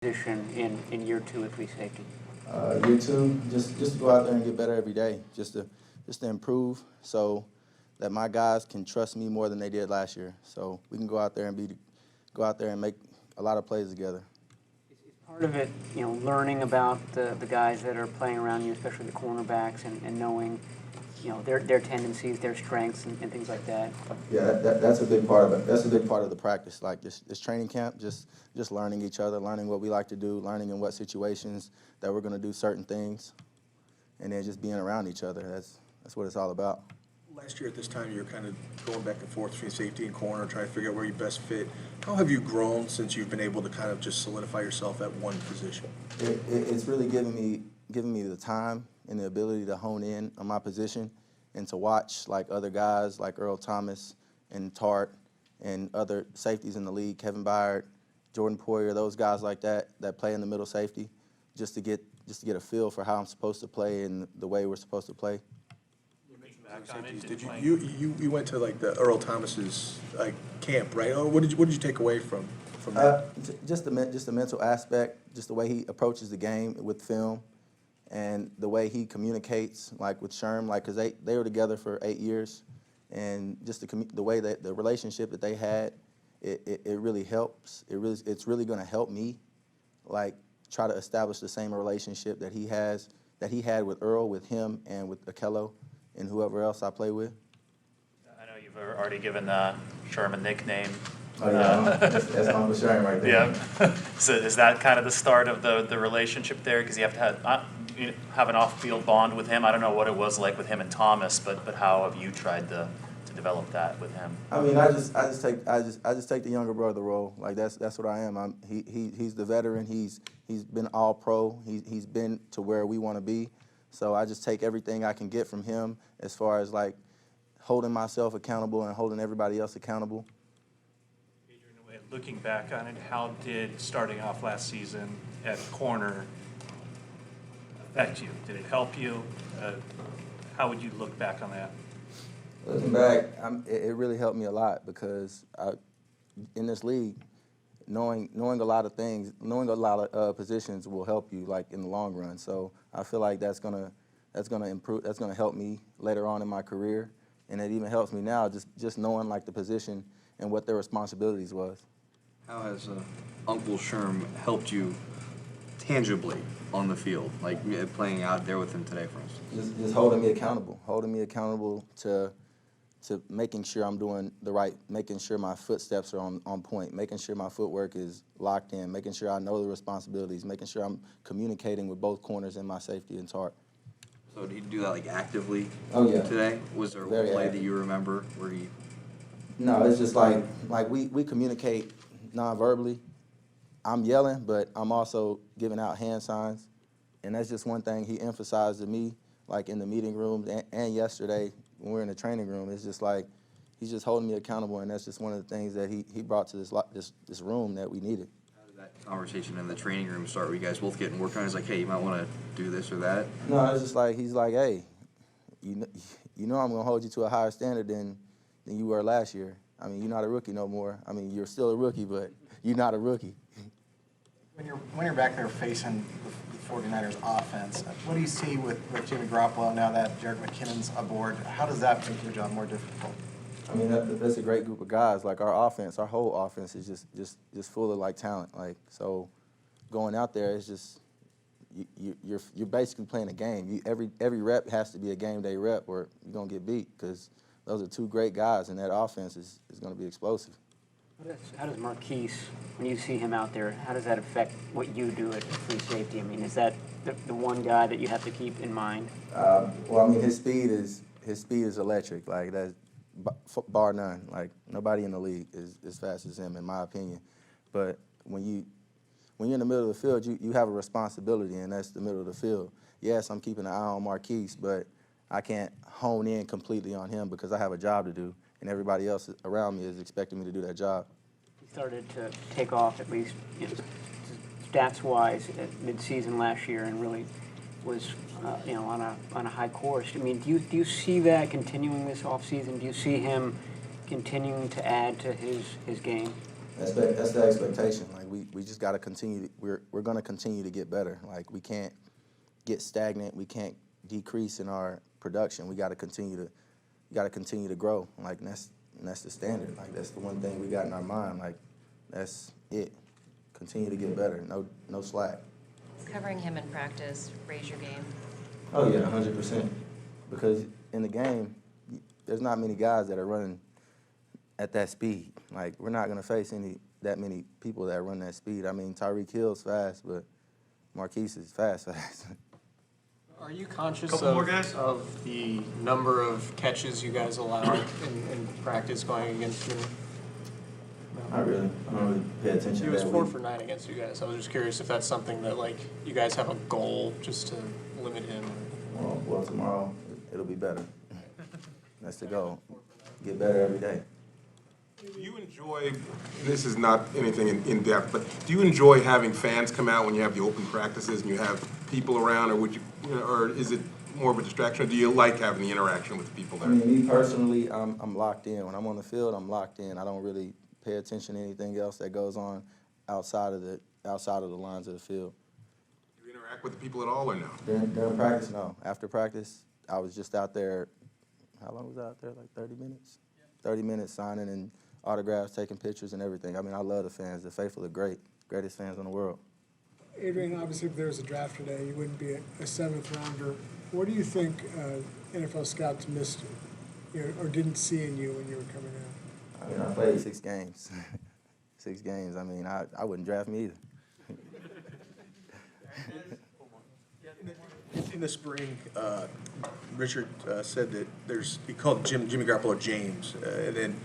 position in year two at free safety? Year two, just to go out there and get better every day, just to improve, so that my guys can trust me more than they did last year. So we can go out there and make a lot of plays together. Is part of it, learning about the guys that are playing around you, especially the cornerbacks, and knowing, their tendencies, their strengths, and things like that? Yeah, that's a big part of it. That's a big part of the practice. Like this training camp, just learning each other, learning what we like to do, learning in what situations that we're going to do certain things, and then just being around each other. That's what it's all about. Last year at this time, you're kind of going back and forth between safety and corner, trying to figure out where you best fit. How have you grown since you've been able to kind of just solidify yourself at one position? It's really giving me the time and the ability to hone in on my position and to watch like other guys like Earl Thomas and Tart and other safeties in the league, Kevin Byard, Jordan Poyer, those guys like that play in the middle safety, just to get a feel for how I'm supposed to play and the way we're supposed to play. Did you went to like the Earl Thomas's camp, right? Or what did you take away from that? Just the mental aspect, just the way he approaches the game with film, and the way he communicates, like with Sherm, like because they were together for 8 years, and just the way that the relationship that they had, it really helps. It's really going to help me, like try to establish the same relationship that he had with Earl, with him, and with Akello, and whoever else I play with. I know you've already given Sherman a nickname. Oh yeah, that's Uncle Sherman right there. Yeah. So is that kind of the start of the relationship there? Because you have to have an off-field bond with him. I don't know what it was like with him and Thomas, but how have you tried to develop that with him? I mean, I just take the younger brother role. Like that's what I am. He's the veteran. He's been all pro. He's been to where we want to be. So I just take everything I can get from him as far as like holding myself accountable and holding everybody else accountable. Adrian, looking back on it, how did starting off last season at corner affect you? Did it help you? How would you look back on that? Looking back, it really helped me a lot because in this league, knowing a lot of things, knowing a lot of positions will help you like in the long run. So I feel like that's gonna improve. That's gonna help me later on in my career, and it even helps me now just knowing like the position and what their responsibilities was. How has Uncle Sherm helped you tangibly on the field, like playing out there with him today, for instance? Just holding me accountable to making sure I'm doing the right, making sure my footsteps are on point, making sure my footwork is locked in, making sure I know the responsibilities, making sure I'm communicating with both corners and my safety and Tart. So did he do that like actively today? Was there a Very play active. that you remember where he... No, it's just like we communicate non-verbally. I'm yelling, but I'm also giving out hand signs, and that's just one thing he emphasized to me, like in the meeting room and yesterday when we were in the training room. It's just like he's just holding me accountable, and that's just one of the things that he brought to this room that we needed. How did that conversation in the training room start? Were you guys both getting work on? He's like, hey, you might want to do this or that? No, it's just like he's like, hey, you know I'm gonna hold you to a higher standard than you were last year. I mean, you're not a rookie no more. I mean, you're still a rookie, but you're not a rookie. When you're back there facing the 49ers offense, what do you see with Jimmy Garoppolo now that Jerick McKinnon's aboard? How does that make your job more difficult? I mean, that's a great group of guys. Like our offense, our whole offense is just full of like talent. Like so, going out there is just you're basically playing a game. Every rep has to be a game day rep, or you're gonna get beat because those are two great guys, and that offense is gonna be explosive. How does Marquise, when you see him out there, how does that affect what you do at free safety? I mean, is that the one guy that you have to keep in mind? Well, I mean, his speed is electric. Like that's bar none. Like nobody in the league is as fast as him, in my opinion. But when you're in the middle of the field, you have a responsibility, and that's the middle of the field. Yes, I'm keeping an eye on Marquise, but I can't hone in completely on him because I have a job to do, and everybody else around me is expecting me to do that job. He started to take off, at least stats-wise, at mid-season last year, and really was on a high course. I mean, do you see that continuing this offseason? Do you see him continuing to add to his game? That's the expectation. Like we just got to continue. We're going to continue to get better. Like, we can't get stagnant. We can't decrease in our production. We got to continue to grow. Like, and that's the standard. Like, that's the one thing we got in our mind. Like, that's it. Continue to get better. No slack. Covering him in practice, raise your game. Oh yeah, 100%. Because in the game, there's not many guys that are running at that speed. Like, we're not gonna face that many people that run that speed. I mean, Tyreek Hill's fast, but Marquise is fast. Are you conscious Couple more guys? of the number of catches you guys allow in practice going against him? Not really. I don't really pay attention He to was that. 4 for 9 against you guys. I was just curious if that's something that, like, you guys have a goal just to limit him. Well, tomorrow it'll be better. That's the goal. Get better every day. Do you enjoy, and this is not anything in depth, but do you enjoy having fans come out when you have the open practices and you have people around, or or is it more of a distraction, or do you like having the interaction with the people I there? mean, me personally, I'm locked in. When I'm on the field, I'm locked in. I don't really pay attention to anything else that goes on outside of the lines of the field. Do you interact with the people at all, or no? During practice, no. After practice, I was just out there. How long was I out there? Like 30 minutes? 30 minutes signing and autographs, taking pictures and everything. I mean, I love the fans. The faithful are greatest fans in the world. Adrian, obviously, if there was a draft today, you wouldn't be a seventh rounder. What do you think NFL scouts missed, or didn't see in you when you were coming out? I mean, I played 6 games. 6 games. I mean, I wouldn't draft me either. In the spring, Richard said that he called Jimmy Garoppolo James, and then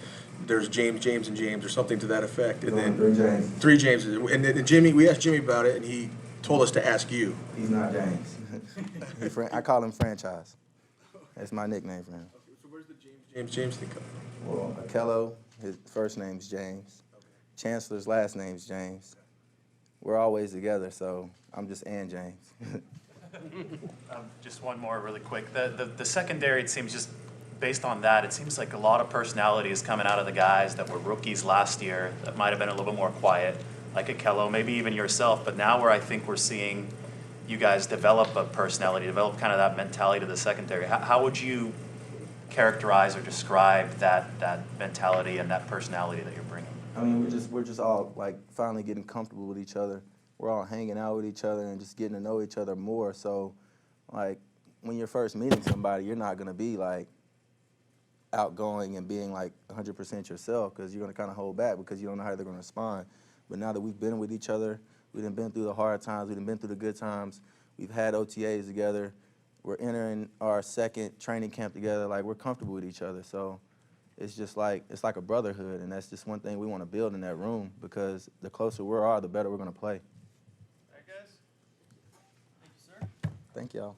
there's James, and James, or something to that effect. And then 3 James. 3 Jameses. And then Jimmy, we asked Jimmy about it, and he told us to ask you. He's not James. I call him Franchise. That's my nickname for him. So where's the James thing come from? Well, Akello, his first name's James. Chancellor's last name's James. We're always together, so I'm just James. Just one more really quick. The secondary, it seems just based on that, it seems like a lot of personality is coming out of the guys that were rookies last year that might have been a little bit more quiet, like Akello, maybe even yourself. But now where I think we're seeing you guys develop a personality, develop kind of that mentality to the secondary. How would you characterize or describe that mentality and that personality that you're bringing? I mean, we're just all like finally getting comfortable with each other. We're all hanging out with each other and just getting to know each other more. So, like, when you're first meeting somebody, you're not gonna be like outgoing and being like 100% yourself, because you're gonna kind of hold back because you don't know how they're gonna respond. But now that we've been with each other, we've been through the hard times, we've been through the good times, we've had OTAs together, we're entering our 2nd training camp together, like, we're comfortable with each other. So it's just like, it's like a brotherhood, and that's just one thing we want to build in that room, because the closer we are, the better we're going to play. All right, guys. Thank you, sir. Thank y'all.